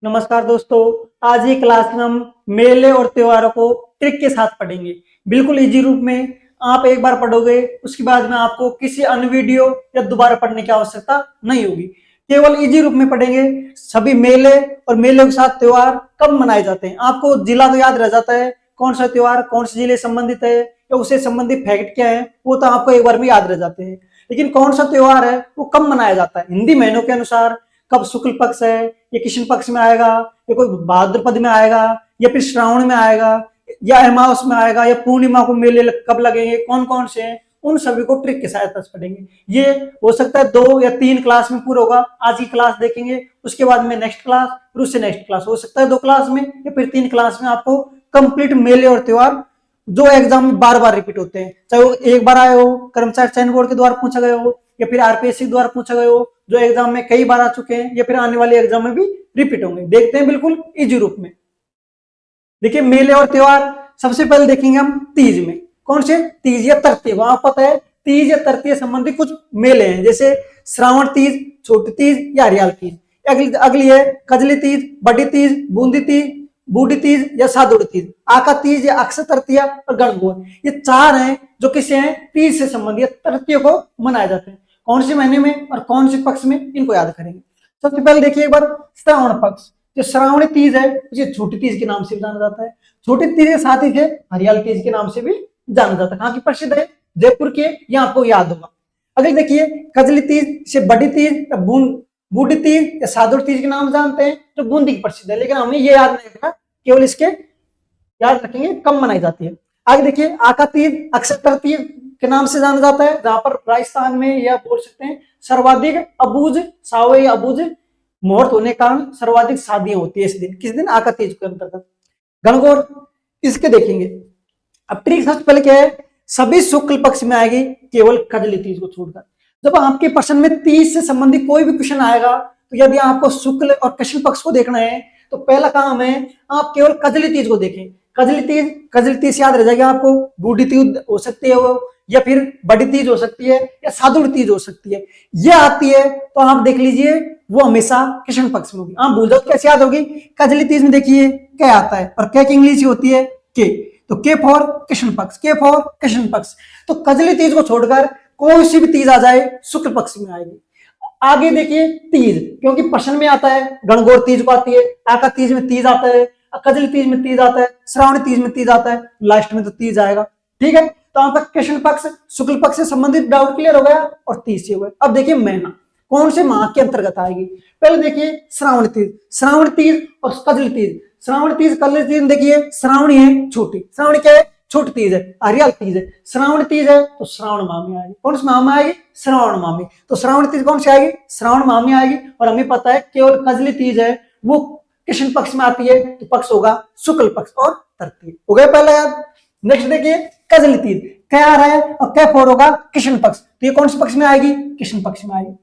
नमस्कार दोस्तों। आज ये क्लास में हम मेले और त्योहारों को ट्रिक के साथ पढ़ेंगे। बिल्कुल इजी रूप में आप एक बार पढ़ोगे, उसके बाद में आपको किसी अन्य वीडियो या दोबारा पढ़ने की आवश्यकता नहीं होगी। केवल इजी रूप में पढ़ेंगे। सभी मेले और मेले के साथ त्योहार कब मनाए जाते हैं, आपको जिला तो याद रह जाता है, कौन सा त्योहार कौन से जिले से संबंधित है या उससे संबंधित फैक्ट क्या है वो तो आपको एक बार में याद रह जाते हैं। लेकिन कौन सा त्योहार है वो कब मनाया जाता है, हिंदी महीनों के अनुसार कब शुक्ल पक्ष है, ये कृष्ण पक्ष में आएगा, या कोई भाद्रपद में आएगा, या फिर श्रावण में आएगा, या अमावस में आएगा, या पूर्णिमा को मेले कब लगेंगे, कौन कौन से हैं, उन सभी को ट्रिक के सहायता से पढ़ेंगे। ये हो सकता है 2 या 3 क्लास में पूरा होगा। आज की क्लास देखेंगे, उसके बाद में नेक्स्ट क्लास, फिर उससे नेक्स्ट क्लास, हो सकता है 2 क्लास में या फिर 3 क्लास में आपको कंप्लीट मेले और त्योहार जो एग्जाम में बार बार रिपीट होते हैं, चाहे वो एक बार आए हो, कर्मचारी चयन बोर्ड के द्वारा पूछा गया हो, या फिर आरपीएससी द्वारा पूछा गया हो, जो एग्जाम में कई बार आ चुके हैं, या फिर आने वाले एग्जाम में भी रिपीट होंगे। देखते हैं बिल्कुल इजी रूप में। देखिए मेले और त्योहार सबसे पहले देखेंगे हम तीज में। कौन से? तीज या तृतीय। वहां पता है तीज या तृतीय संबंधी कुछ मेले हैं, जैसे श्रावण तीज, छोटी तीज या हरियाल तीज। अगली है कजली तीज, बड़ी तीज, बूंदी तीज, बूढ़ी तीज या सादुड़ तीज, आका तीज या अक्षय तृतीया और गणगौर। ये 4 हैं जो किसे हैं, तीज से संबंधित तृतीय को मनाए जाते हैं। कौन से महीने में और कौन से पक्ष में, इनको याद करेंगे। सबसे पहले देखिए एक बार श्रावण पक्ष। जो श्रावणी तीज है उसे छोटी तीज के नाम से भी जाना जाता है। छोटी तीज के साथ ही हरियाल तीज के नाम से भी जाना जाता है। कहाँ की प्रसिद्ध है? जयपुर के, ये आपको याद होगा। अगले देखिए कजली तीज से बड़ी तीज या बूढ़ी तीज या सादुड़ तीज के नाम जानते हैं, जो बूंदी की प्रसिद्ध है, लेकिन हमें ये याद नहीं रखना, केवल इसके याद रखेंगे कब मनाई जाती है। आगे देखिए आका तीज अक्षय तृतीय के नाम से जाना जाता है, जहां पर राजस्थान में या बोल सकते हैं सर्वाधिक अबूझ सावे अबूझ मुहूर्त होने के कारण सर्वाधिक शादियां होती है इस दिन। किस दिन? आका तीज के अंतर्गत। गणगौर इसके देखेंगे। अब ट्रिक सबसे पहले क्या है, सभी शुक्ल पक्ष में आएगी, केवल कजली तीज को छोड़कर। जब आपके प्रश्न में तीज से संबंधित कोई भी क्वेश्चन आएगा, तो यदि आपको शुक्ल और कृष्ण पक्ष को देखना है तो पहला काम है आप केवल कजली तीज को देखें। कजली तीज याद रह जाएगा आपको। बूढ़ी तीज हो सकती है वो, या फिर बड़ी तीज हो सकती है, या सादुड़ तीज हो सकती है। ये आती है तो आप देख लीजिए वो हमेशा कृष्ण पक्ष में होगी। आप भूल जाओ कैसे याद होगी। कजली तीज में देखिए क्या आता है, और क्या की इंग्लिश होती है के, तो के फॉर कृष्ण पक्ष, के फॉर कृष्ण पक्ष। तो कजली तीज को छोड़कर कोई सी भी तीज आ जाए शुक्ल पक्ष में आएगी। आगे देखिए तीज, क्योंकि प्रश्न में आता है, गणगौर तीज को आती है, आका तीज में तीज आता है, कजली तीज में तीज आता है, श्रावणी तीज में तीज आता है, लास्ट में तो तीज आएगा। ठीक है, तो आपका कृष्ण पक्ष शुक्ल पक्ष से संबंधित डाउट क्लियर हो गया, और तीज से हो गया। अब देखिए महीना कौन से माह के अंतर्गत आएगी। पहले देखिए श्रावण तीज और कजली तीज। श्रावण तीज कजली तीज देखिए, श्रावणी है छोटी, श्रावणी क्या है? छोटी तीज है। हरियाल तीज है। श्रावण तीज है तो श्रावण माह में आएगी। कौन से माह में आएगी? श्रावण माह में। तो श्रावण तीज कौन सी आएगी? श्रावण माह में आएगी। और हमें पता है केवल कजली तीज है वो कृष्ण पक्ष में आती है, तो पक्ष होगा शुक्ल पक्ष और तृतीय। हो गया पहला याद। नेक्स्ट देखिए कजली तीज, क्या आ रहा है और क्या फोर होगा? कृष्ण पक्ष। तो ये कौन से पक्ष में आएगी? कृष्ण पक्ष में आएगी।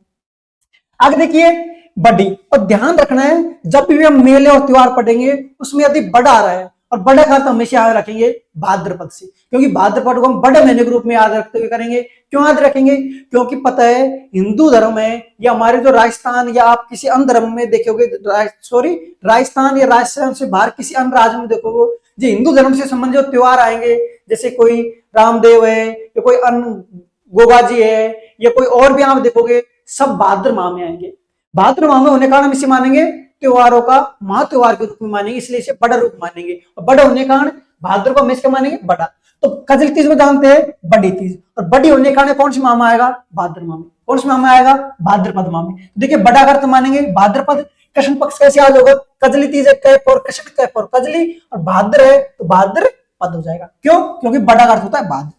आगे देखिए बड़ी, और ध्यान रखना है जब भी हम मेले और त्योहार पढ़ेंगे उसमें यदि बड़ा आ रहा है, और बड़ा का तो हमेशा याद रखेंगे भाद्रपद से, क्योंकि भाद्रपद को हम बड़े महीने के रूप में याद रखते हुए करेंगे। क्यों याद रखेंगे? क्योंकि पता है हिंदू धर्म है, या हमारे जो राजस्थान या आप किसी अन्य धर्म में देखोगे, राजस्थान या राजस्थान से बाहर किसी अन्य राज्य में देखोगे, जो हिंदू धर्म से संबंधित जो त्योहार आएंगे, जैसे कोई रामदेव है, या कोई अन्य गोगा जी है, या कोई और भी आप देखोगे, सब भाद्र माह में आएंगे। भाद्र माह में होने के कारण हम इसे मानेंगे त्योहारों का महा त्योहार के रूप में मानेंगे, इसलिए इसे बड़ा रूप मानेंगे। और बड़ा होने के कारण भाद्र को हमेशा मानेंगे बड़ा। तो कजली तीज में जानते हैं बड़ी तीज, और बड़ी होने के कारण कौन सी माह में आएगा? भाद्र माह में। कौन सी माह में आएगा? भाद्रपद माह में। तो देखिए बड़ा का अर्थ मानेंगे भाद्रपद। कृष्ण पक्ष कैसे याद होगा? कजली तीज है, कैफ और कृष्ण, कैफ और कजली, और भाद्र है तो भाद्रपद हो जाएगा। क्यों? क्योंकि बड़ा का अर्थ होता है भाद्र।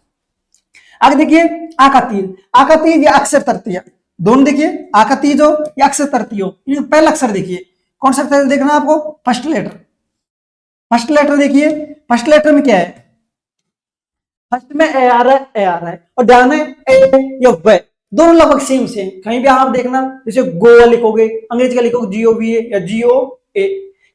आगे देखिए आका तीज या अक्षय तृतीय, दोनों देखिए आका तीज हो या अक्षय तृतीय हो। पहला अक्षर देखिए, कौन सा अक्षर देखना आपको? फर्स्ट लेटर देखिए। फर्स्ट लेटर में क्या है? फर्स्ट में ए आ रहा है, और ध्यान है ए या व दोनों लगभग सेम से। कहीं भी आप देखना, जैसे गो लिखोगे, अंग्रेजी का लिखोगे GOVA या GOA,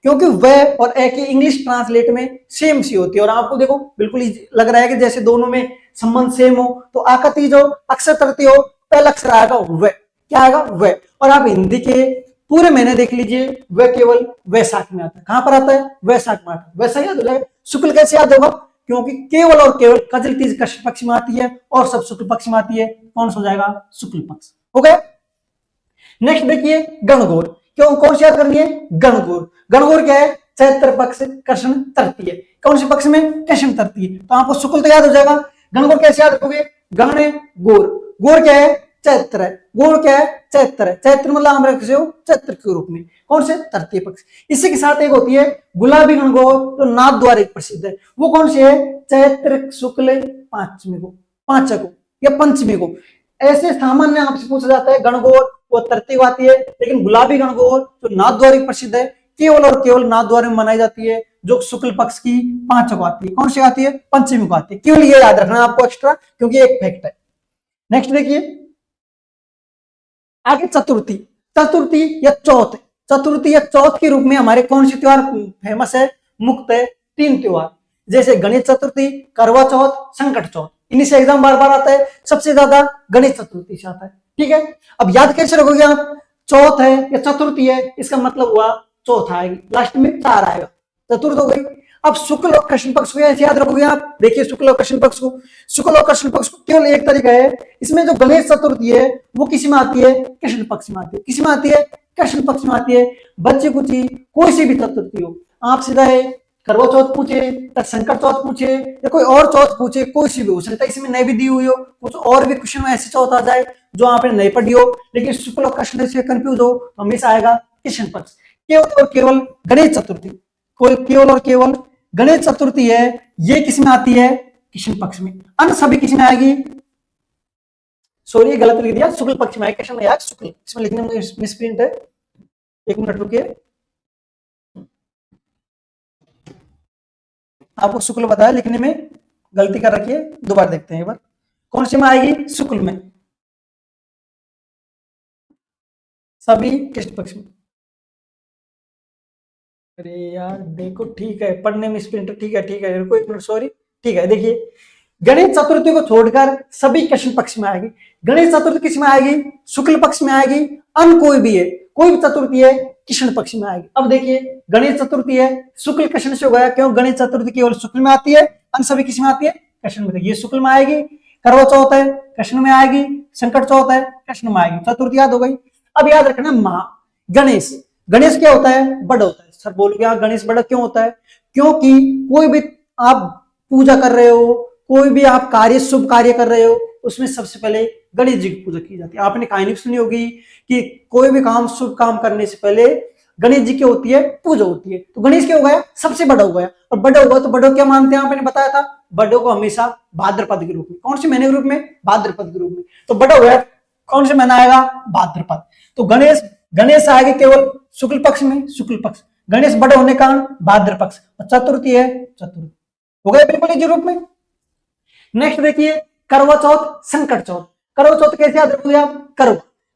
क्योंकि व और ए की इंग्लिश ट्रांसलेट में सेम सी होती है। और आपको देखो बिल्कुल लग रहा है कि जैसे दोनों में संबंध सेम हो। तो आका तीज हो, अक्षय तृतीय हो, पहला अक्षर आएगा व। क्या आएगा? व। और आप हिंदी के पूरे महीने देख लीजिए वह केवल वैशाख में आता है। कहां पर आता है? वैशाख में आता है। वैशाख याद हो जाएगा। शुक्ल कैसे याद होगा? क्योंकि केवल और केवल कजल तीज कृष्ण पक्ष में आती है और सब शुक्ल पक्ष में आती है। कौन सा हो जाएगा? शुक्ल पक्ष। हो गया। नेक्स्ट देखिए गणगौर। क्यों कौन सी याद करनी है? गणगौर। गणगौर क्या है? चैत्र पक्ष कृष्ण तृतीय। कौन से पक्ष में? कृष्ण तृतीय। तो आपको शुक्ल तो याद हो जाएगा। गणगौर कैसे याद रखोगे? गण गौर। गौर क्या है? चैत्र है। गौर क्या है? चैत्र है। चैत्र मतलब हम रख हो चैत्र के रूप में। कौन से? तृतीय पक्ष। इसी के साथ एक होती है गुलाबी गणगौर, जो नाथ द्वारा प्रसिद्ध है। वो कौन सी है? चैत्र शुक्ल पांचवी को, पांचक को या पंचमी को। ऐसे सामान्य आपसे पूछा जाता है गणगौर वो तृतीय आती है, लेकिन गुलाबी गणगौर जो नाथ द्वारा प्रसिद्ध है, केवल और केवल नाथ द्वारा में मनाई जाती है, जो शुक्ल पक्ष की पांचक आती है। कौन सी आती है? पंचमी को आती है। केवल ये याद रखना आपको एक्स्ट्रा, क्योंकि एक फैक्ट है। नेक्स्ट देखिए आगे चतुर्थी। चतुर्थी या चौथ। चतुर्थी या चौथ के रूप में हमारे कौन से त्योहार फेमस है? मुक्त है। 3 त्योहार, जैसे गणेश चतुर्थी, करवा चौथ, संकट चौथ। इन्हीं से एग्जाम बार बार आता है। सबसे ज्यादा गणेश चतुर्थी से आता है। ठीक है, अब याद कैसे रखोगे आप? चौथ है या चतुर्थी है, इसका मतलब हुआ चौथ आएगी, लास्ट में 4 आएगा, चतुर्थ हो गई। अब शुक्ल और कृष्ण पक्ष को ऐसे याद रखोगे आप। देखिए शुक्ल और कृष्ण पक्ष को, शुक्ल और कृष्ण पक्ष को केवल एक तरीका है। इसमें जो गणेश चतुर्थी है वो किसी में आती है? कृष्ण पक्ष में आती है। किसी में आती है? कृष्ण पक्ष में आती है। बच्चे कुछ ही कोई सी भी चतुर्थी हो, आप सीधा है करवा चौथ पूछे या संकट चौथ पूछे या कोई और चौथ पूछे, कोई सी भी हो सकता है। इसमें नहीं भी दी हुई हो, कुछ और भी क्वेश्चन में ऐसी चौथ आ जाए जो आपने नहीं पढ़ी हो, लेकिन शुक्ल और कृष्ण से कंफ्यूज हो तो हमेशा आएगा कृष्ण पक्ष। केवल और केवल गणेश चतुर्थी, कोई केवल और केवल गणेश चतुर्थी है, ये किस में आती है? कृष्ण पक्ष में। अन्य सभी किस में आएगी? सॉरी गलत लिख दिया, शुक्ल पक्ष में आएगी, कृष्ण में आएगा शुक्ल। इसमें लिखने में मिसप्रिंट है, 1 मिनट रुकिए। आपको शुक्ल बताया, लिखने में गलती कर रखी है, दोबारा देखते हैं एक बार। कौन सी में आएगी? शुक्ल में, सभी कृष्ण पक्ष में। अरे यार देखो, ठीक है पढ़ने में स्प्रिंटर, ठीक है रुको 1 मिनट, सॉरी। ठीक है, देखिए गणेश चतुर्थी को छोड़कर सभी कृष्ण पक्ष में आएगी। गणेश चतुर्थी किस में आएगी? शुक्ल पक्ष में आएगी। अन्य कोई भी है, कोई भी चतुर्थी है कृष्ण पक्ष में आएगी। अब देखिए गणेश चतुर्थी है, शुक्ल कृष्ण से हो गया, क्यों? गणेश चतुर्थी केवल शुक्ल में आती है, अन्य सभी किस में आती है? कृष्ण में। ये शुक्ल में आएगी। करवा चौथ है, कृष्ण में आएगी। संकट चौथ है, कृष्ण में आएगी। चतुर्थी याद हो गई। अब याद रखना महा गणेश। गणेश क्या होता है? बड़ा होता है। सर बोलोगे यहाँ गणेश बड़ा क्यों होता है? क्योंकि कोई भी आप पूजा कर रहे हो, कोई भी आप कार्य, शुभ कार्य कर रहे हो, उसमें सबसे पहले गणेश जी की पूजा की जाती है। आपने कहानी सुनी होगी कि कोई भी काम, शुभ काम करने से पहले गणेश जी की होती है पूजा होती है। तो गणेश क्या हो गया? सबसे बड़ा हो गया। और बड़ा होगा तो बड़ों क्या मानते हैं? आपने बताया था बड़ों को हमेशा भाद्रपद के रूप में। कौन से महीने के रूप में? भाद्रपद के रूप में। तो बड़ा हो गया, कौन से महीना आएगा? भाद्रपद। तो गणेश आएगा केवल शुक्ल पक्ष में, शुक्ल पक्ष। गणेश बड़े होने का भाद्र पक्ष। चतुर्थी है चतुर्थी, हो गया बिल्कुल इसी रूप में। नेक्स्ट देखिए करवा चौथ, संकट चौथ। करवा चौथ कैसे याद रखोगे आप?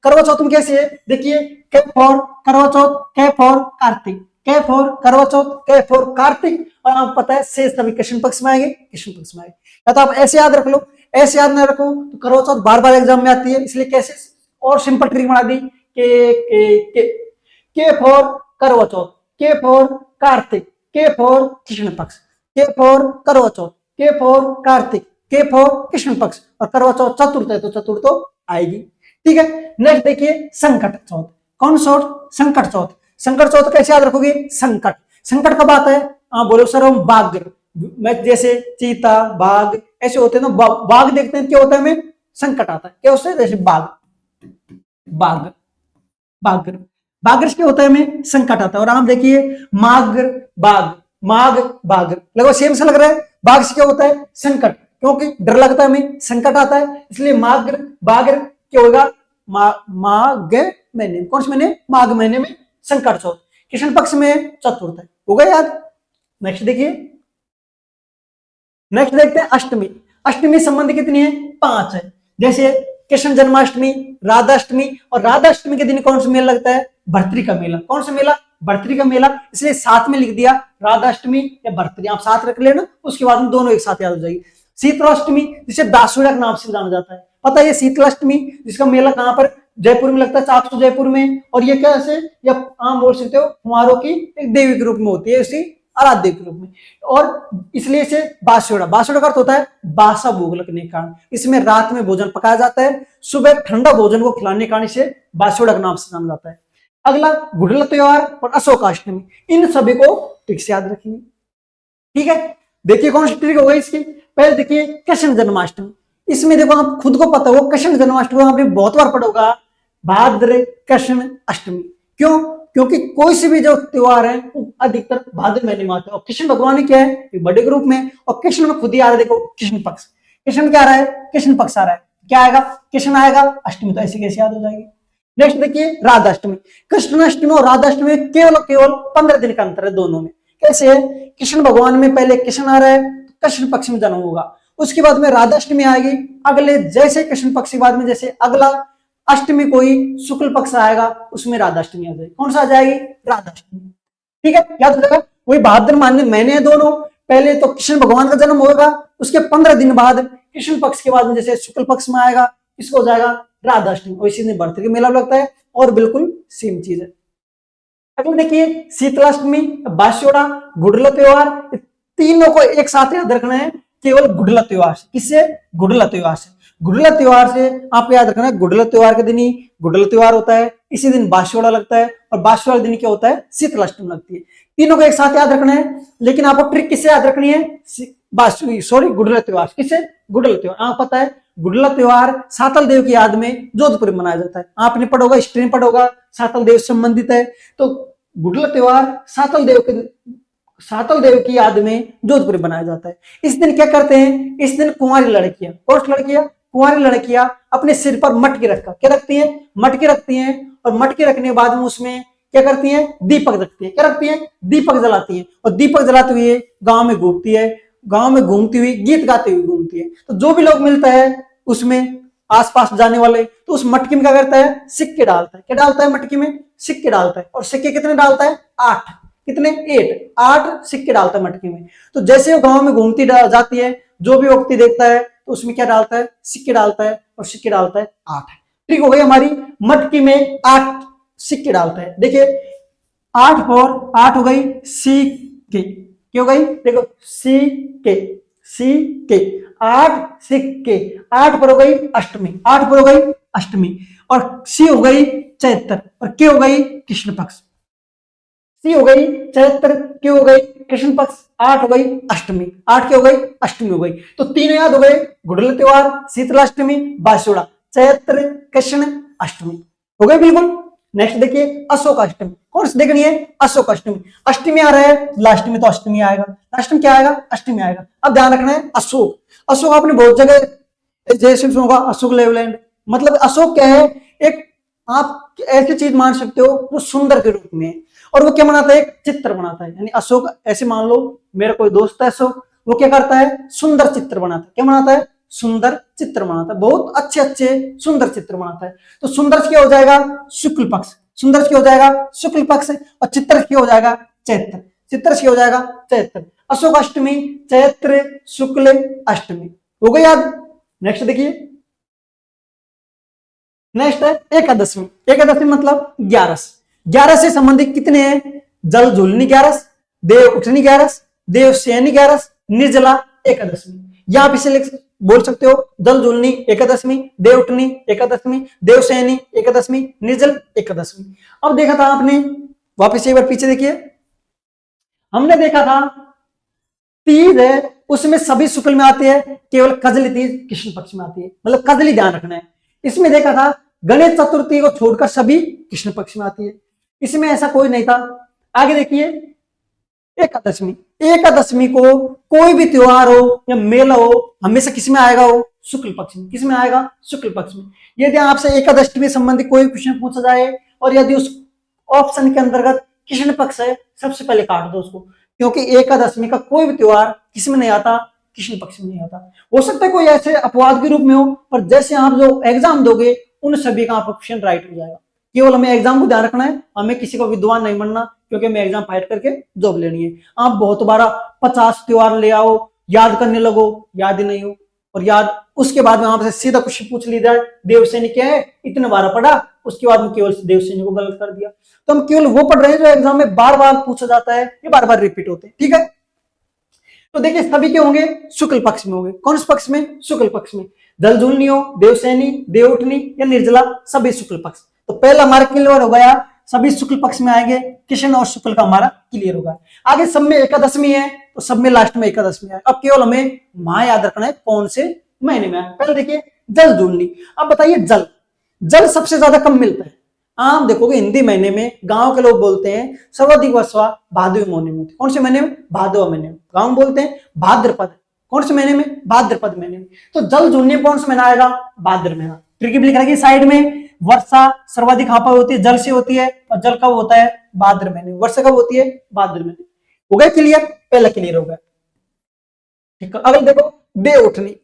करवा चौथ में कैसे है? देखिए के फॉर करवा चौथ, के फॉर कार्तिक, के फॉर करवा चौथ, के फॉर कार्तिक। और आपको पता है शेष सभी कृष्ण पक्ष में आएंगे, कृष्ण पक्ष में आएंगे। या तो आप ऐसे याद रख लो, ऐसे याद ना रखो तो करवा चौथ बार बार एग्जाम में आती है, इसलिए कैसे और सिंपल ट्रिक बना दी। के फॉर करवा चौथ, के फॉर कार्तिक, के फॉर कृष्ण पक्ष, के फॉर करवा चौथ, के फॉर कार्तिक, के फॉर कृष्ण पक्ष। और करवा चौथ चतुर्थ है तो चतुर्थ तो आएगी। ठीक है, नेक्स्ट देखिए संकट चौथ। कौन चौथ? संकट चौथ। संकट चौथ कैसे याद रखोगे? संकट, संकट कब आता है? हाँ बोलो सर, हम बाघ, मैं जैसे चीता, बाघ ऐसे होते हैं ना, बाघ देखते हैं क्या होता है? हमें संकट आता है। क्या उससे? जैसे बाघ, बाघ, बाघ, बाघ क्या होता है? हमें संकट आता है। और आप देखिए माघ, बाघ, माघ, बाघ, लगभग सेम से लग रहा है। बाघ से क्या होता है? संकट, क्योंकि डर लगता है हमें, संकट आता है, इसलिए माघ बाघ क्या होगा? माघ महीने। कौन से महीने? माघ महीने में संकट चौथ। कृष्ण पक्ष में चतुर्थ है, होगा याद। नेक्स्ट देखिए, नेक्स्ट देखते हैं अष्टमी। अष्टमी संबंध कितनी है? 5 है। जैसे कृष्ण जन्माष्टमी, राधाष्टमी। और राधाष्टमी के दिन कौन सा मेला लगता है? भर्तृ का मेला। कौन सा मेला? भर्तृ का मेला। इसलिए साथ में लिख दिया राधाष्टमी या भर्तृ, आप साथ रख लेना, उसके बाद में दोनों एक साथ याद हो जाएगी। शीतलाष्टमी जिसे दासुड़ा के नाम से जाना जाता है, पता है ये शीतलाष्टमी जिसका मेला कहाँ पर जयपुर में लगता है, चाकसू जयपुर में। और ये कैसे, या आम बोल सकते हो कुमारों की एक देवी के रूप में होती है, उसी आराध्य के रूप में। और इसलिए इसे बास्योड़ा, बास्योड़ा का अर्थ होता है बासा भोग लगने के कारण। इसमें रात में भोजन पकाया जाता है, सुबह ठंडा भोजन को खिलाने के कारण इसे बास्योड़ा के नाम से जाना जाता है। अगला गुड़ला त्योहार और अशोकाष्टमी, इन सभी को ठीक से याद रखेंगे। ठीक है, देखिए कौन सी ट्रिक हो गई इसकी। पहले देखिए कृष्ण जन्माष्टमी, इसमें देखो आप खुद को पता हो कृष्ण जन्माष्टमी आपने बहुत बार पढ़ा होगा, भाद्र कृष्ण अष्टमी। क्यों? क्योंकि कोई से भी जो त्योहार है वो अधिकतर भाद्र महीने में आता है। और कृष्ण भगवान क्या है, एक बड़े ग्रुप में, और कृष्ण में खुद ही आ रहा है, देखो कृष्ण पक्ष, कृष्ण क्या आ रहा है, कृष्ण पक्ष आ रहा है, क्या आएगा, कृष्ण आएगा, अष्टमी तो ऐसे कैसे याद हो जाएगी। नेक्स्ट देखिए राधाष्टमी, कृष्णाष्टमी और राधाष्टमी केवल 15 दिन का अंतर है दोनों में। कैसे है, कृष्ण भगवान में पहले कृष्ण आ रहा है तो कृष्ण पक्ष में जन्म होगा, उसके बाद में राधाष्टमी आएगी, अगले जैसे कृष्ण पक्ष के बाद में जैसे अगला अष्टमी कोई शुक्ल पक्ष आएगा उसमें राधाष्टमी आ जाएगी। कौन सा आ जाएगी, राधाष्टमी। ठीक है, याद हो जाएगा। वही भाद्र महीने हैं दोनों, पहले तो कृष्ण भगवान का जन्म होगा, उसके 15 दिन बाद कृष्ण पक्ष के बाद में जैसे शुक्ल पक्ष में आएगा इसको हो जाएगा राधाष्टमी, और इसी दिन बर्थडे का मेला लगता है, और बिल्कुल सेम चीज है। अगले देखिए शीतलाष्टमी, बास्योड़ा, गुड़ला त्योहार, तीनों को एक साथ याद रखना है केवल गुड़ला त्योहार से। किससे, गुड़ला त्योहार से। गुड़ला त्योहार से आपको याद रखना है, गुड़ला त्योहार के दिन ही गुड़ला त्योहार होता है, इसी दिन बास्योड़ा लगता है, और बास्योड़ा दिन क्या होता है, शीतलाष्टमी लगती है। तीनों को एक साथ याद रखना है, लेकिन आपको ट्रिक किससे याद रखनी है, गुड़ला त्योहार। किससे, गुड़ला त्योहार। आपको पता है गुड़ला त्योहार सातल देव की याद में जोधपुर में मनाया जाता है, आपने पढ़ोगा, हिस्ट्री में पढ़ोगा, सातल देव से संबंधित है। तो गुड़ला त्योहार सातल देव की याद में जोधपुर में मनाया जाता है। इस दिन क्या करते हैं, इस दिन कुंवारी लड़कियां, कुंवारी लड़कियां अपने सिर पर मटकी रखकर क्या रखती हैं, मटकी रखती हैं, और मटकी रखने के बाद में उसमें क्या करती हैं, दीपक रखती है, क्या रखती हैं, दीपक जलाती है, और दीपक जलाते हुए गांव में घूमती है, गांव में घूमती हुई गीत गाते हुए घूमती है। तो जो भी लोग मिलता है उसमें आसपास जाने वाले, तो उस मटकी में क्या करता है, सिक्के डालता है। क्या डालता है मटकी में, सिक्के डालता है। और सिक्के कितने डालता है, 8, कितने, 8 सिक्के डालता है मटकी में। तो जैसे वो गांव में घूमती जाती है, जो भी व्यक्ति देखता है तो उसमें क्या डालता है, सिक्के डालता है, और सिक्के डालता है 8। ठीक हो गई हमारी, मटकी में 8 सिक्के डालता है। देखिए 8 और 8 हो गई सिक्के, क्यों गई, देखो सिक्के, 8 सिक्के, 8 पर हो गई अष्टमी, 8 पर हो गई अष्टमी, और सी हो गई चैत्र, और के हो गई कृष्ण पक्ष। सी हो गई चैत्र, के हो गई कृष्ण पक्ष, 8 हो गई अष्टमी, 8 की हो गई अष्टमी हो गई। तो तीन याद हो गए, गुड़ला त्योहार, शीतलाष्टमी, बास्योड़ा, चैत्र कृष्ण अष्टमी हो गए बिल्कुल। नेक्स्ट देखिए अशोकाष्टमी, कौन सी देखनी है, अशोकाष्टमी। अष्टमी आ रहा है, लास्ट में तो अष्टमी आएगा, लास्ट में क्या आएगा, अष्टमी आएगा। अब ध्यान रखना है अशोक, अशोक आपने बहुत जगह जैसे होगा, अशोक लेवलैंड, मतलब अशोक क्या है, एक आप ऐसी चीज मान सकते हो वो सुंदर के रूप में, और वो क्या बनाता है, एक चित्र बनाता है। यानी अशोक, ऐसे मान लो मेरा कोई दोस्त है अशोक, वो क्या करता है, सुंदर चित्र बनाता है। क्या बनाता है, सुंदर चित्र बनाता है, बहुत अच्छे सुंदर चित्र बनाता है। तो सुंदर क्या हो जाएगा, शुक्ल पक्ष, सुंदर क्या हो जाएगा, शुक्ल पक्ष, और चित्र क्या हो जाएगा, चैत्र, चित्र क्या हो जाएगा, चैत्र। अशोक अष्टमी, चैत्र शुक्ल अष्टमी हो गई याद। नेक्स्ट देखिए, नेक्स्ट है एकादशमी। एकादशमी मतलब 11, 11 से संबंधित कितने हैं, जल झूलनी 11, देव उठनी 11, देव शयनी 11, निर्जला एकादशमी। या आप इसे बोल सकते हो जल झूलनी एकादशमी, देव उठनी एकादशमी, देव शयनी एकादशमी, निर्जल एकादशमी। अब देखा था आपने, वापस एक बार पीछे देखिए, हमने देखा था तीज है उसमें सभी शुक्ल में आती है, केवल कजली तीज कृष्ण पक्ष में आती है, मतलब कजली ध्यान रखना है। इसमें देखा था गणेश चतुर्थी को छोड़कर सभी कृष्ण पक्ष में आती है, इसमें ऐसा कोई नहीं था। आगे देखिए एकादशमी, एकादशमी को कोई भी त्योहार हो या मेला हो हमेशा किस में आएगा, हो शुक्ल पक्ष में। किस में आएगा, शुक्ल पक्ष में। यदि आपसे एकादशी संबंधी कोई क्वेश्चन पूछा जाए और यदि उस ऑप्शन के अंतर्गत कृष्ण पक्ष है, सबसे पहले काट दो उसको, क्योंकि एकादशमी का कोई भी त्योहार किसमें नहीं आता, कृष्ण पक्ष में नहीं आता। हो सकता है कोई ऐसे अपवाद के रूप में हो, पर जैसे आप जो एग्जाम दोगे उन सभी का आपका क्वेश्चन राइट हो जाएगा। केवल हमें एग्जाम को ध्यान रखना है, हमें किसी को विद्वान नहीं बनना, क्योंकि हमें एग्जाम फाइट करके जॉब लेनी है। आप बहुत बार 50 त्योहार ले आओ, याद करने लगो, याद ही नहीं हो, और याद, उसके बाद में आपसे सीधा क्वेश्चन पूछ ली जाए देवसेनी क्या है, इतने बार पढ़ा, उसके बाद में केवल देवसेनी को गलत कर दिया। तो हम केवल वो पढ़ रहे हैं जो एग्जाम में बार बार पूछा जाता है, ये बार बार रिपीट होते हैं, ठीक है। तो देखिए सभी के होंगे, शुक्ल पक्ष में होंगे। कौन से पक्ष में? शुक्ल पक्ष में। जलजूलनियो, देवसेनी, देवउठनी या निर्जला, सभी शुक्ल पक्ष। तो पहला हमारा क्लियर हो गया, सभी शुक्ल पक्ष में आएंगे, कृष्ण और शुक्ल का हमारा क्लियर होगा। आगे सब में एकादशमी है, तो सब में लास्ट में एकादशमी है। अब केवल हमें माह याद रखना है कौन से महीने में है। पहले देखिए जलजूलनी। अब बताइए जल, जल सबसे ज्यादा कम मिलता है। आम देखोगे हिंदी महीने में गांव के लोग बोलते हैं सर्वाधिक वर्षा भादवी महीने में। कौन से महीने में? भादव महीने में। गांव बोलते हैं भाद्रपद। कौन से महीने में? भाद्रपद महीने में। तो जल जूलनी कौन सा महीना आएगा? भाद्र महीना। ट्रिक भी लिख रखी साइड में, वर्षा सर्वाधिक कहां पर होती है? जल से होती है, और जल कब होता है? भाद्र महीने। वर्षा कब होती है? भाद्र महीने। हो गया क्लियर? पहला क्लियर हो गया, ठीक है। अगले देखो देव उठनी।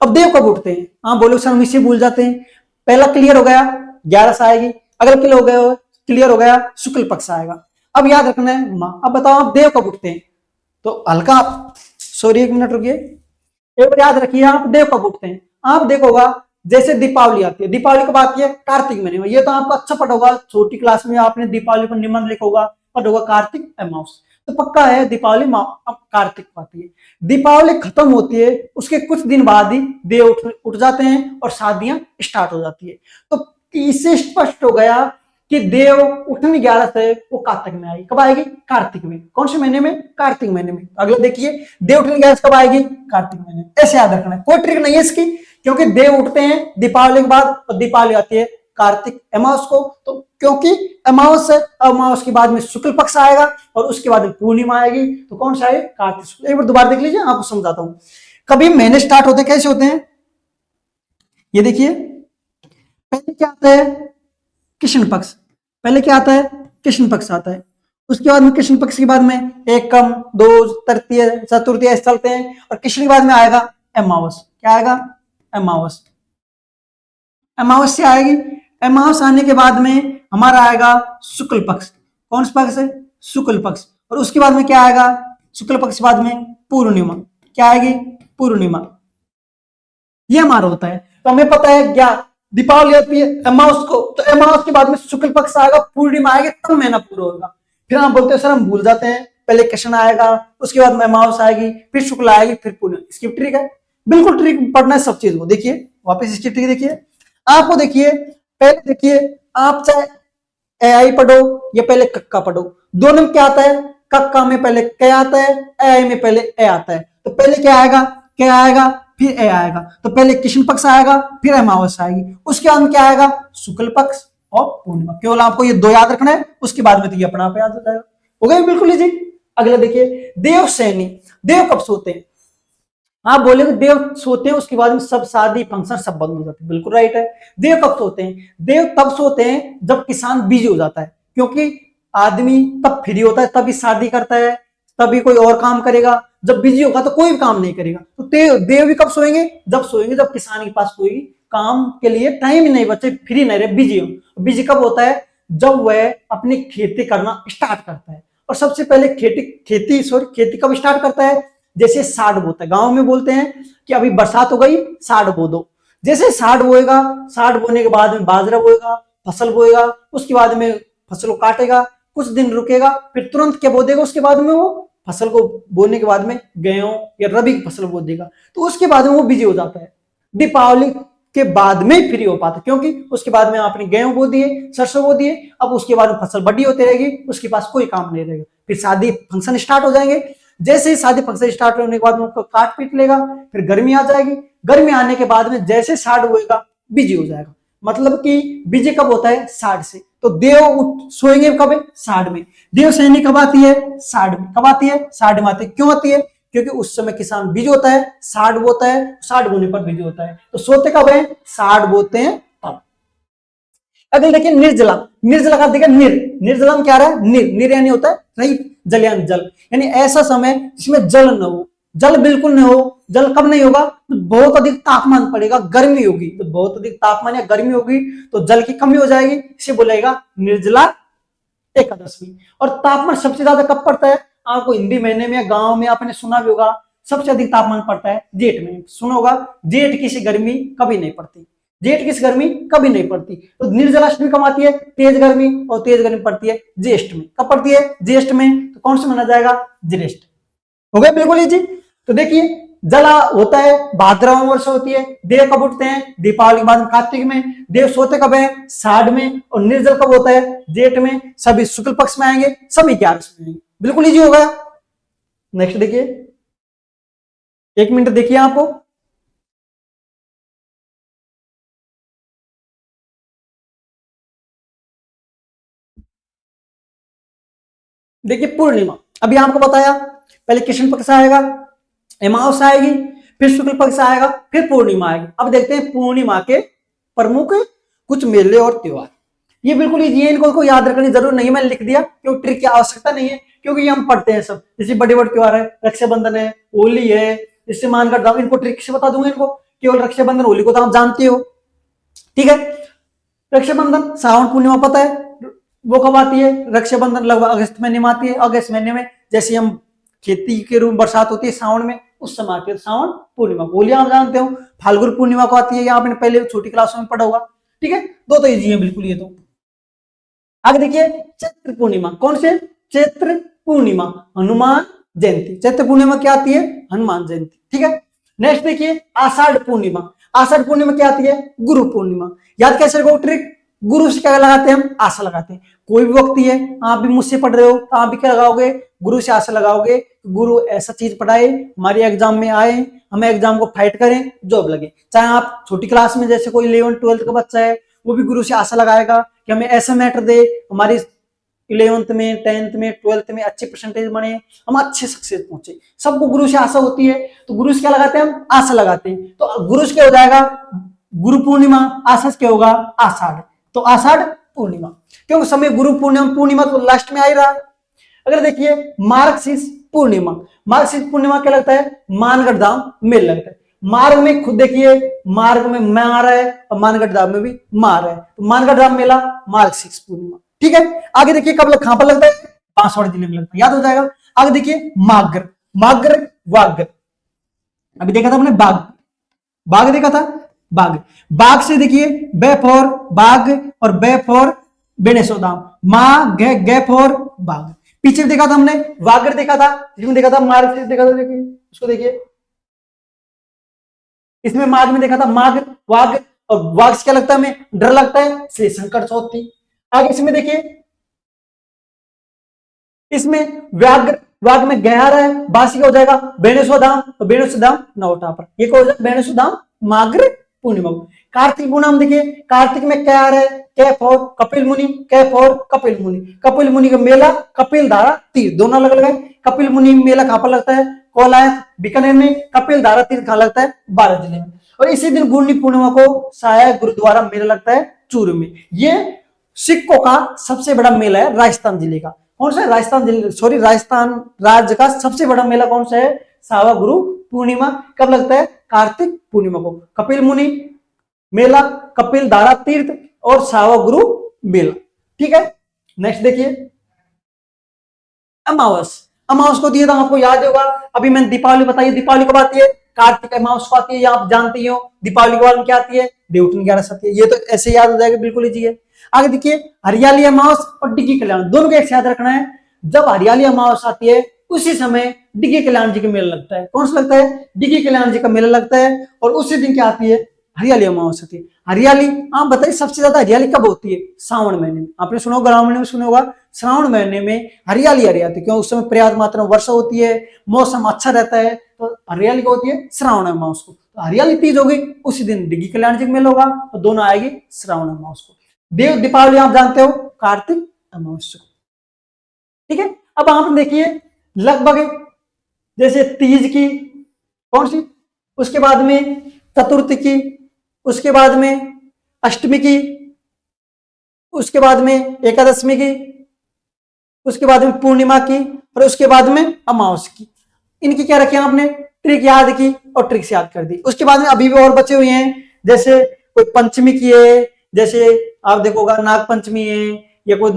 अब देव कब उठते हैं? हाँ बोलो सर हम इसे भूल जाते हैं। पहला क्लियर हो गया, 11 आएगी। अगला क्लियर हो गया शुक्ल पक्ष आएगा। अब याद रखना है माँ। अब बताओ आप देव कब उठते हैं? तो हल्का, सॉरी एक मिनट रुकिए, एक बार याद रखिए आप देव कब उठते हैं। आप देखोगा जैसे दीपावली आती है, दीपावली कब आती है? कार्तिक महीने में। ये तो आपको अच्छा पता होगा, छोटी क्लास में आपने दीपावली पर निबंध लिखा होगा, पता होगा कार्तिक अमावस। तो पक्का है दीपावली कार्तिक को आती है। दीपावली खत्म होती है, उसके कुछ दिन बाद ही देव उठ जाते हैं और शादियां स्टार्ट हो जाती है। तो इससे स्पष्ट हो गया कि देव उठनी 11 है वो कार्तिक में आएगी। कब आएगी? कार्तिक में। कौन से महीने में? कार्तिक महीने में। अगले देखिए देव उठनी 11 कब आएगी? कार्तिक महीने में। ऐसे याद रखना है, कोई ट्रिक नहीं है इसकी, क्योंकि देव उठते हैं दीपावली के बाद, और दीपावली आती है कार्तिक अमावस को। तो क्योंकि अमावस है, अमावस के बाद में शुक्ल पक्ष आएगा और उसके बाद में पूर्णिमा आएगी। तो कौन सा है? कार्तिक। एक बार दोबारा देख लीजिए, आपको समझाता हूं। कभी महीने स्टार्ट होते कैसे होते हैं, ये देखिए। पहले क्या आता है? कृष्ण पक्ष। पहले क्या आता है? कृष्ण पक्ष आता है। उसके बाद में कृष्ण पक्ष के बाद में एकम, दूज, तृतीय, चतुर्थी ऐसे चलते हैं, और कृष्ण के बाद में आएगा अमावस। क्या आएगा? अमावस। अमावस से आएगी। अमावस आने के बाद में हमारा आएगा शुक्ल पक्ष। कौन सा पक्ष है? शुक्ल पक्ष। और उसके बाद में क्या आएगा? शुक्ल पक्ष के बाद में पूर्णिमा। क्या आएगी? पूर्णिमा। ये हमारा होता है। तो हमें पता है क्या, दीपावली आती है अमावस को, तो अमावस के बाद में शुक्ल पक्ष आएगा, पूर्णिमा आएगी, तब महीना पूरा होगा। फिर हम बोलते हैं सर हम भूल जाते हैं, पहले कृष्ण आएगा, उसके बाद में अमावस आएगी, फिर शुक्ल आएगी, फिर पूर्णिमा। इसकी ट्रिक है, बिल्कुल ट्रिक पढ़ना है सब चीज को। देखिए वापस इसकी ट्रिक देखिए, आपको देखिए, पहले देखिए आप चाहे आई पढ़ो या पहले कक्का पढ़ो, दोनों में क्या आता है? कक्का में पहले क आता है, आई में पहले ए आता है। तो पहले क्या आएगा? क्या आएगा, फिर ए आएगा। तो पहले कृष्ण पक्ष आएगा, फिर अमावस आएगी, उसके बाद क्या आएगा? शुक्ल पक्ष और पूर्णिमा। केवल आपको ये दो याद रखना है, उसके बाद में तो ये अपना आप याद हो जाएगा। हो गया बिल्कुल इजी। अगला देखिए देवसेनी। देव कब सोते हैं? आप बोलेंगे देव सोते हैं उसके बाद में सब शादी फंक्शन सब बंद हो जाते हैं, बिल्कुल राइट है। देव कब सोते हैं? देव तब सोते हैं जब किसान बिजी हो जाता है, क्योंकि आदमी तब फ्री होता है, तभी शादी करता है, तभी कोई और काम करेगा। जब बिजी होगा तो कोई भी काम नहीं करेगा। तो देव भी कब सोएंगे? जब सोएंगे जब किसान के पास कोई काम के लिए टाइम ही नहीं बचे, फ्री नहीं रहे, बिजी हो। बिजी कब होता है? जब वह अपनी खेती करना स्टार्ट करता है। और सबसे पहले खेती कब स्टार्ट करता है? जैसे साढ़ बोता है, गांव में बोलते हैं कि अभी बरसात हो गई, साढ़ बो दो। जैसे साढ़ बोएगा, साढ़ बोने के बाद में बाजरा बोएगा, फसल बोएगा, उसके बाद में फसल को काटेगा, कुछ दिन रुकेगा, फिर तुरंत क्या बो देगा, उसके बाद में वो फसल को बोने के बाद में गेहूं या रबी की फसल बो देगा। तो उसके बाद में वो बिजी हो जाता है। दीपावली के बाद में फ्री हो पाता, क्योंकि उसके बाद में आपने गेहूं बो दिए, सरसों बो दिए, अब उसके बाद में फसल बड़ी होती रहेगी, उसके पास कोई काम नहीं रहेगा। फिर शादी फंक्शन स्टार्ट हो जाएंगे। जैसे ही शादी फंक्शन स्टार्ट होने के बाद में उसको काट पीट लेगा, फिर गर्मी आ जाएगी। गर्मी आने के बाद में जैसे साढ़ होएगा बिजी हो जाएगा। मतलब कि बिजी कब होता है? साढ़ से। तो देव सोएंगे कब? साढ़ में। देव सैनी कब आती है? साढ़ में। कब आती है? साढ़ में आती है। क्यों आती है? क्योंकि उस समय किसान बिजी होता है, साढ़ बोता है, साढ़ बोने पर बिजी होता है। तो सोते कब है? साढ़ बोते हैं तब। अगले देखिए निर्जला। निर्जला का देखिए निर्जला में क्या रहा है? निर यानी होता है रहित, जल यानी जल, यानी ऐसा समय जिसमें जल न हो, जल बिल्कुल नहीं हो। जल कब नहीं होगा? तो बहुत अधिक तापमान पड़ेगा, गर्मी होगी। तो बहुत अधिक तापमान या गर्मी होगी तो जल की कमी हो जाएगी, इसे बोलेगा निर्जला एकादशी। और तापमान सबसे ज्यादा कब पड़ता है? आपको हिंदी महीने में गांव में आपने सुना भी होगा, सबसे अधिक तापमान पड़ता है जेठ में। सुना होगा, जेठ की सी गर्मी कभी नहीं पड़ती, जेठ की सी गर्मी कभी नहीं पड़ती। तो निर्जलाष्टमी कब आती है? तेज गर्मी, और तेज गर्मी पड़ती है ज्येष्ठ में। कब पड़ती है? ज्येष्ठ में। तो कौन सा माना जाएगा? ज्येष्ठ। हो गया बिल्कुल इजी। तो देखिए, जला होता है भाद्रवा में वर्षा होती है। देव कब उठते हैं? दीपावली के बाद में, कार्तिक में। देव सोते कब है? साढ़ में। और निर्जल कब होता है? जेठ में। सभी शुक्ल पक्ष में आएंगे, सभी 11 में आएंगे। बिल्कुल इजी हो गया। नेक्स्ट देखिए, 1 मिनट देखिए आपको। देखिए पूर्णिमा, अभी आपको बताया, पहले कृष्ण पक्ष आएगा, अमावस्या आएगी, फिर शुक्ल पक्ष आएगा, फिर पूर्णिमा आएगी। अब देखते हैं पूर्णिमा के प्रमुख कुछ मेले और त्योहार। ये बिल्कुल इजी है, इनको याद रखने की जरूरत नहीं है, मैंने लिख दिया क्योंकि ट्रिक की आवश्यकता नहीं है, क्योंकि ये हम पढ़ते हैं सब। जैसे बड़े बड़े त्योहार है, रक्षाबंधन है, होली है, इससे मानकर दाम, इनको ट्रिक से बता दूंगा इनको। केवल रक्षाबंधन होली को तो आप जानते हो, ठीक है। रक्षाबंधन श्रावण पूर्णिमा पता है, वो कब आती है? रक्षाबंधन लगभग अगस्त महीने में आती है। अगस्त महीने में जैसे हम खेती के रूप में बरसात होती है श्रावण में, उस समय आती है श्रावण पूर्णिमा। होली आप जानते हो फाल्गुन पूर्णिमा को आती है, या आपने पहले छोटी क्लासों में पढ़ा होगा, ठीक है। दो तो इजी है बिल्कुल ये तो। आगे देखिए, चैत्र पूर्णिमा। कौन से? चैत्र पूर्णिमा, हनुमान जयंती। चैत्र पूर्णिमा क्या आती है? हनुमान जयंती, ठीक है। नेक्स्ट देखिए, आषाढ़ पूर्णिमा। आषाढ़ पूर्णिमा क्या आती है? गुरु पूर्णिमा। याद कैसे रखो ट्रिक? गुरु से क्या लगाते हैं हम? आशा लगाते हैं। कोई भी व्यक्ति है, आप भी मुझसे पढ़ रहे हो तो आप भी क्या लगाओगे? गुरु से आशा लगाओगे, गुरु ऐसा चीज पढ़ाए, हमारे एग्जाम में आए, हमें एग्जाम को फाइट करें, जॉब लगे। चाहे आप छोटी क्लास में, जैसे कोई 11th-12th का बच्चा है, वो भी गुरु से आशा लगाएगा कि हमें ऐसा मैटर दे, हमारी 11th में, 10th में, 12th में अच्छे परसेंटेज बने, हम अच्छे सक्सेस पहुंचे। सबको गुरु से आशा होती है, तो गुरु से क्या लगाते हैं हम? आशा लगाते हैं। तो गुरु से क्या हो जाएगा? गुरु पूर्णिमा। आशा से क्या होगा? आषाढ़। तो आषाढ़ पूर्णिमा, क्योंकि समय गुरु पूर्णिमा, पूर्णिमा तो लास्ट में आ ही रहा। अगर देखिए, मार्गशीर्ष पूर्णिमा। मार्गशीर्ष पूर्णिमा क्या लगता है? मानगढ़ धाम मेला लगता है। मार्ग में खुद देखिए, मार्ग में मार है और मानगढ़ धाम में भी मार है, तो मानगढ़ धाम मेला मार्गशीर्ष पूर्णिमा, ठीक है। आगे देखिए, कब कहां पर लगता है? बांसवाड़ा जिले में लगता है, याद हो जाएगा। आगे देखिए, माघ। माघ वाघ, अभी देखा था हमने बाघ, बाघ देखा था, बाघ। बाघ से देखिए, बे फॉर बाघ और बे फॉर बेनेसोदाम, माँ गे फॉर बाघ। पीछे देखा था हमने, वागर देखा था, इसमें देखा था मार्ग से देखा था, देखिए उसको देखिए, इसमें माघ में देखा था माघ वाघ, और वाघ से क्या लगता है? हमें डर लगता है, इसलिए संकट चौथी। आगे इसमें देखिए, इसमें व्याघ्र, वाघ में गहर है, बासी का हो जाएगा बेणेश्वरधाम, तो बेणेश्वरधाम नौटा पर, ये क्या हो जाएगा? बेणेश्वरधाम माघ पूर्णिमा। कार्तिक पूर्णिमा देखिए, कार्तिक में क्या है? कै फॉर कपिल मुनि, कै फॉर कपिल मुनि। कपिल मुनि का मेला, कपिल धारा तीर्थ, दोनों अलग अलग है। कपिल मुनि मेला कहां पर लगता है? कोलायत बीकानेर में। कपिल धारा तीर्थ कहां लगता है? 12 जिले में। और इसी दिन गुरनी पूर्णिमा को सहायक गुरुद्वारा मेला लगता है चूरू में। ये सिखों का सबसे बड़ा मेला है राजस्थान जिले का। कौन सा है? राजस्थान जिले, सॉरी, राजस्थान राज्य का सबसे बड़ा मेला कौन सा है? सावा गुरु पूर्णिमा। कब लगता है? कार्तिक पूर्णिमा को। कपिल मुनि मेला, कपिल धारा तीर्थ और सावा गुरु मेला, ठीक है। नेक्स्ट देखिए, अमावस। अमावस को दिया था आपको, याद होगा, अभी मैंने दीपावली बताई। दीपावली कब आती है? कार्तिक अमावस को आती है, ये आप जानते ही हो। दीपावली के बाद में क्या आती है? देवउठनी 11 आती है, ये तो ऐसे याद हो जाएगा, बिल्कुल इजी है। आगे देखिए, हरियाली अमावस और डिग्गी कल्याण, दोनों को एक साथ रखना है। जब हरियाली अमावस आती है, उसी समय डिग्गी कल्याण जी का मेला लगता है। कौन सा लगता है? डिग्गी कल्याण जी का मेला लगता है, और उसी दिन क्या आती है? हरियाली अमावस होती है। हरियाली, आप बताइए सबसे ज्यादा हरियाली कब होती है? श्रावण महीने में। आपने सुना होगा, ग्रामीण में सुना होगा, श्रावण महीने में हरियाली आती है, क्यों? उस समय पर्याप्त मात्रा में वर्षा होती है, मौसम अच्छा रहता है, तो हरियाली को होती है श्रावण अमावस को। तो हरियाली तीज होगी, उसी दिन डिग्गी कल्याण जी का मेला होगा, तो दोनों आएगी श्रावण अमावस को। देव दीपावली आप जानते हो कार्तिक अमावस को, ठीक है। अब आप देखिए, लगभग जैसे तीज की, कौन सी, उसके बाद में चतुर्थी की, उसके बाद में अष्टमी की, उसके बाद में एकादशमी की, उसके बाद में पूर्णिमा की, और उसके बाद में अमावस की। इनकी क्या रखी आपने? ट्रिक याद की और ट्रिक्स याद कर दी। उसके बाद में अभी भी और बचे हुए हैं, जैसे कोई पंचमी की है, जैसे आप देखोगा नाग पंचमी है, या कोई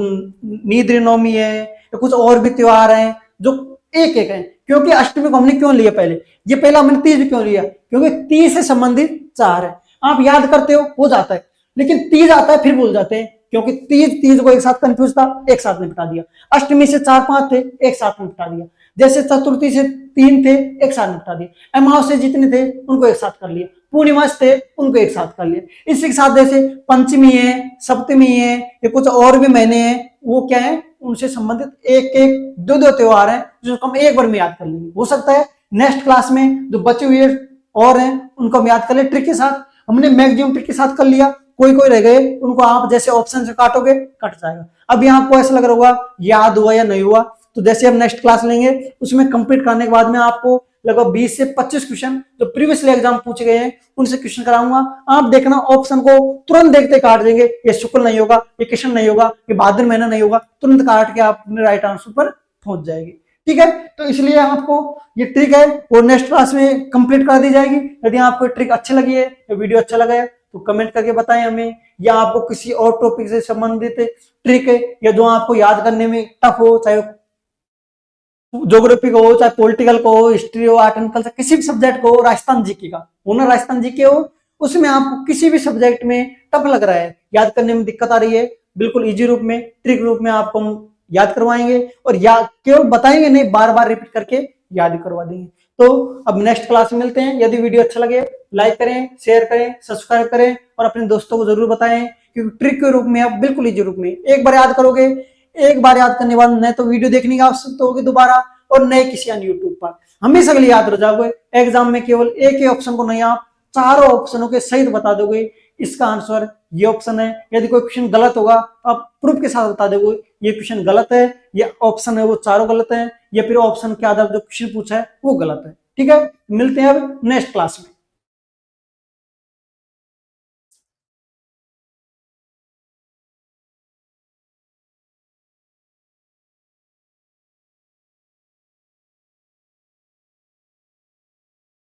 नीद्र नवमी है, या कुछ और भी त्योहार हैं जो एक एक है, क्योंकि अष्टमी को हमने क्यों लिया पहले, ये पहला हमने 30 क्यों लिया, क्योंकि 30 से संबंधित 4 है। आप याद करते हो जाता है, लेकिन 30 आता है फिर भूल जाते हैं, क्योंकि 30 को एक साथ कंफ्यूज था, एक साथ निपटा दिया। अष्टमी से 4-5 थे, एक साथ निपटा दिया। जैसे चतुर्थी से 3 थे, एक साथ निपटा दिया। अमावस्या से जितने थे उनको एक साथ कर लिया, पूर्णिमा से थे उनको एक साथ कर लिया। इसी के साथ जैसे पंचमी है, सप्तमी है, ये कुछ और भी महीने हैं, वो क्या है, उनसे संबंधित एक एक दो त्योहार हैं जो हम एक बार में याद कर लेंगे। हो सकता है नेक्स्ट क्लास में जो बचे हुए और हैं उनको हम याद कर ले ट्रिक के साथ। हमने मैक्सिमम ट्रिक के साथ कर लिया, कोई कोई रह गए उनको आप जैसे ऑप्शन से काटोगे कट जाएगा। अब यहाँ आपको ऐसा लग रहा होगा याद हुआ या नहीं हुआ, तो जैसे हम नेक्स्ट क्लास लेंगे उसमें कंप्लीट करने के बाद में आपको लगभग 20 से 25 क्वेश्चन जो प्रीवियसली एग्जाम पूछे गए हैं उनसे क्वेश्चन कराऊंगा। आप देखना ऑप्शन को तुरंत देखते काट देंगे, ये शुक्ल नहीं होगा, ये कृष्ण नहीं होगा, ये भाद्र महीना नहीं होगा, तुरंत काट के आप अपने राइट आंसर पर पहुंच जाएगी। ठीक है, तो इसलिए आपको ये ट्रिक है वो नेक्स्ट क्लास में कंप्लीट कर दी जाएगी। यदि आपको ट्रिक अच्छी लगी है या वीडियो अच्छा लगा है तो कमेंट करके बताएं हमें, या आपको किसी और टॉपिक से संबंधित ट्रिक है या जो आपको याद करने में टफ हो, चाहे ज्योग्राफी को हो, चाहे पॉलिटिकल को हो, हिस्ट्री हो, आर्ट एंड कल्चर, किसी भी सब्जेक्ट को हो, राजस्थान जीके का हो ना, राजस्थान जीके हो, उसमें आपको किसी भी सब्जेक्ट में टफ लग रहा है, याद करने में दिक्कत आ रही है, बिल्कुल इजी रूप में ट्रिक रूप में आपको हम याद करवाएंगे और याद केवल बताएंगे नहीं, बार बार रिपीट करके याद करवा देंगे। तो अब नेक्स्ट क्लास में मिलते हैं। यदि वीडियो अच्छा लगे लाइक करें, शेयर करें, सब्सक्राइब करें और अपने दोस्तों को जरूर बताएं, क्योंकि ट्रिक के रूप में आप बिल्कुल इजी रूप में एक बार याद करोगे, एक बार याद करने के बाद न तो वीडियो देखने की आवश्यकता होगी दोबारा और नए किसी अन्य यूट्यूब पर, हमेशा के लिए याद रह जाओगे। एग्जाम में केवल एक ही ऑप्शन को नहीं, आप चारों ऑप्शनों के सहित बता दोगे इसका आंसर ये ऑप्शन है। यदि कोई क्वेश्चन गलत होगा आप प्रूफ के साथ बता दोगे ये क्वेश्चन गलत है, ये ऑप्शन है वो चारों गलत है, या फिर ऑप्शन के आधार जो क्वेश्चन पूछा है वो गलत है। ठीक है, मिलते हैं अब नेक्स्ट क्लास में।